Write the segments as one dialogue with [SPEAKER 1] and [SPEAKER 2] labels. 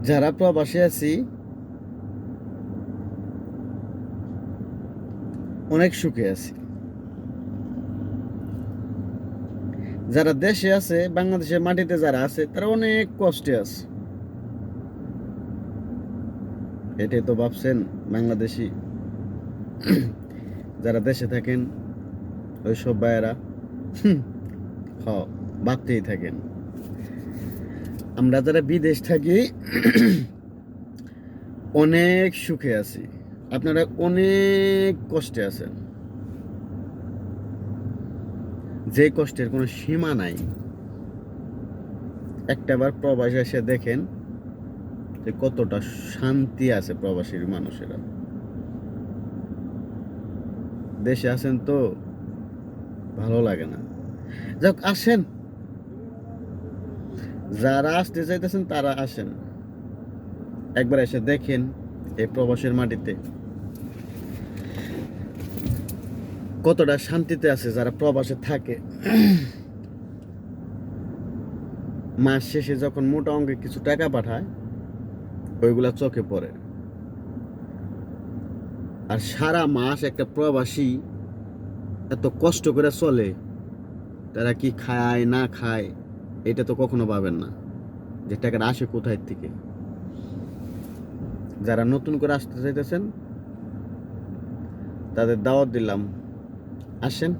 [SPEAKER 1] যারা প্রবাসে আছি অনেক সুখে আছি, যারা দেশে আছে বাংলাদেশের মাটিতে যারা আছে তারা অনেক কষ্টে আছে। এটাই তো ভাবছেন বাংলাদেশি যারা দেশে থাকেন ওই সব ভাইয়েরা হ ভাবতেই থাকেন। আমরা যারা বিদেশ থাকি অনেক সুখে আছি, আপনারা অনেক কষ্টে আছেন, যে কষ্টের কোনো সীমা নাই। একটাবার প্রবাসে এসে দেখেন যে কতটা শান্তি আছে প্রবাসীর মানুষেরা। দেশে আছেন তো ভালো লাগে না। যাক আসেন, যারা আসতে চাইতেছেন তারা আসেন, একবার এসে দেখেন এই প্রবাসের মাটিতে কতটা শান্তিতে আছে যারা প্রবাসে থাকে। মাস শেষে যখন মোটা অঙ্কে কিছু টাকা পাঠায় ওইগুলা চোখে পড়ে। আর সারা মাস একটা প্রবাসী এত কষ্ট করে চলে, তারা কি খায় না খায় এটা তো কখনো ভাবেন না যে টাকাটা আসে কোথায় থেকে। যারা নতুন করে আসতে চাইতেছেন তাদের দাওয়াত দিলাম, আসেন,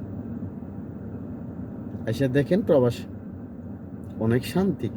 [SPEAKER 1] এসে দেখেন প্রবাস অনেক শান্তি।